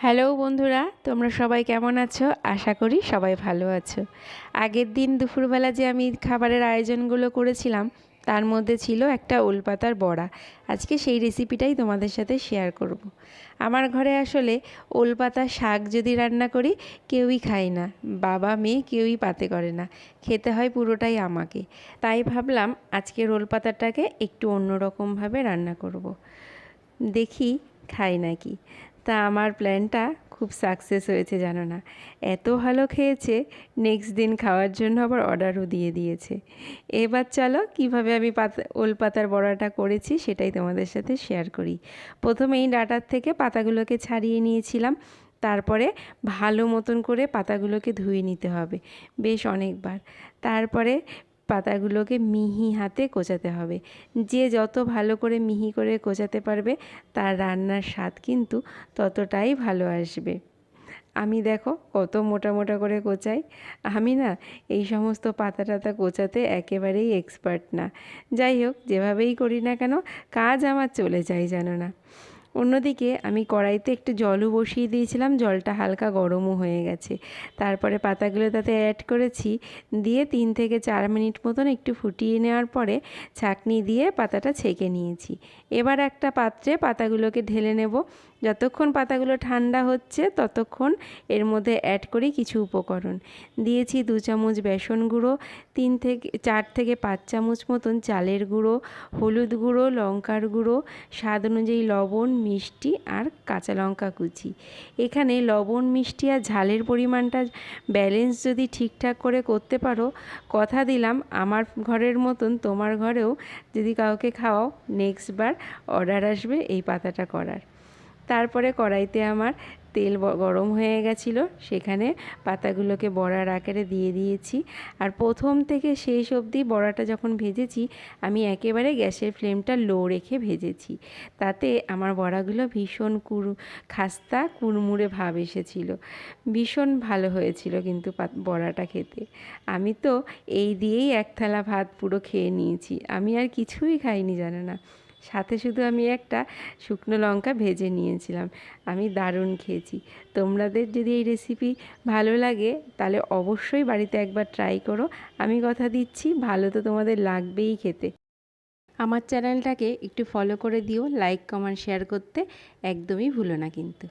Hello বন্ধুরা, তোমরা সবাই কেমন আছো? আশা করি সবাই ভালো আছো। আগের দিন দুপুরবেলা যে আমি খাবারের আয়োজনগুলো করেছিলাম তার মধ্যে ছিল একটা ওলপাতার বড়া। আজকে সেই রেসিপিটাই তোমাদের সাথে শেয়ার করব। আমার ঘরে আসলে ওলপাতার শাক যদি রান্না করি কেউই খায় না, বাবা মেয়ে কেউই পাতে করে না, খেতে হয় পুরোটাই আমাকে। তাই ভাবলাম আজকের ওলপাতাটাকে একটু অন্যরকমভাবে রান্না করব। দেখি খাই নাকি। তা আমার প্ল্যানটা খুব সাকসেস হয়েছে জানো না। এত ভালো খেয়েছে, নেক্সট দিন খাওয়ার জন্য আবার অর্ডারও দিয়ে দিয়েছে। এবার চলো কিভাবে আমি ওলপাতার বড়াটা করেছি সেটাই তোমাদের সাথে শেয়ার করি। প্রথমেই ডাঁটার থেকে পাতাগুলোকে ছাড়িয়ে নিয়েছিলাম। তারপরে ভালো মতন করে পাতাগুলোকে ধুয়ে নিতে হবে বেশ অনেকবার। তারপরে পাতাগুলোকে মিহি হাতে কোচাতে হবে। যে যত ভালো করে মিহি করে কোচাতে পারবে তার রান্নার স্বাদ কিন্তু ততটাই ভালো আসবে। আমি দেখো কত মোটা মোটা করে কোচাই। আমি না এই সমস্ত পাতা টাতা কোচাতে একেবারেই এক্সপার্ট না। যাই হোক, যেভাবেই করি না কেন কাজ আমার চলে যায় জানো না। অন্যদিকে আমি কড়াইতে একটু জলও বসিয়ে দিয়েছিলাম, জলটা হালকা গরমও হয়ে গেছে। তারপরে পাতাগুলো তাতে অ্যাড করেছি, দিয়ে 3 থেকে 4 মিনিট মতন একটু ফুটিয়ে নেওয়ার পরে ছাঁকনি দিয়ে পাতাটা ছেঁকে নিয়েছি। এবার একটা পাত্রে পাতাগুলোকে ঢেলে নেব। যতক্ষণ পাতাগুলো ঠান্ডা হচ্ছে ততক্ষণ এর মধ্যে অ্যাড করি কিছু উপকরণ। দিয়েছি 2 চামচ বেসন গুঁড়ো, 4 থেকে 5 চামচ মতন চালের গুঁড়ো, হলুদ গুঁড়ো, লঙ্কার গুঁড়ো, স্বাদ অনুযায়ী লবণ, মিষ্টি আর কাঁচা লঙ্কা কুচি। এখানে লবণ, মিষ্টি আর ঝালের পরিমাণটা ব্যালেন্স যদি ঠিকঠাক করে করতে পারো, কথা দিলাম আমার ঘরের মতন তোমার ঘরেও যদি কাউকে খাওয়াও, নেক্সট বার অর্ডার আসবে এই পাতাটা করার। তারপরে কড়াইতে আমার তেল গরম হয়ে গেছিলো, সেখানে পাতাগুলোকে বড়ার আকারে দিয়ে দিয়েছি। আর প্রথম থেকে শেষ অবধি বড়াটা যখন ভেজেছি আমি একেবারে গ্যাসের ফ্লেমটা লো রেখে ভেজেছি। তাতে আমার বড়াগুলো ভীষণ খাস্তা কুড়মুড়ে ভাব এসেছিল। ভীষণ ভালো হয়েছিল কিন্তু বড়াটা খেতে। আমি তো এই দিয়েই এক থালা ভাত পুরো খেয়ে নিয়েছি। আমি আর কিছুই খাইনি জানো না। সাথে শুধু আমি একটা শুকনো লঙ্কা ভেজে নিয়েছিলাম। আমি দারুণ খেয়েছি। তোমাদের যদি এই রেসিপি ভালো লাগে তাহলে অবশ্যই বাড়িতে একবার ট্রাই করো। আমি কথা দিচ্ছি ভালো তো তোমাদের লাগবেই খেতে। আমার চ্যানেলটাকে একটু ফলো করে দিও, লাইক কমেন্ট শেয়ার করতে একদমই ভুলো না কিন্তু।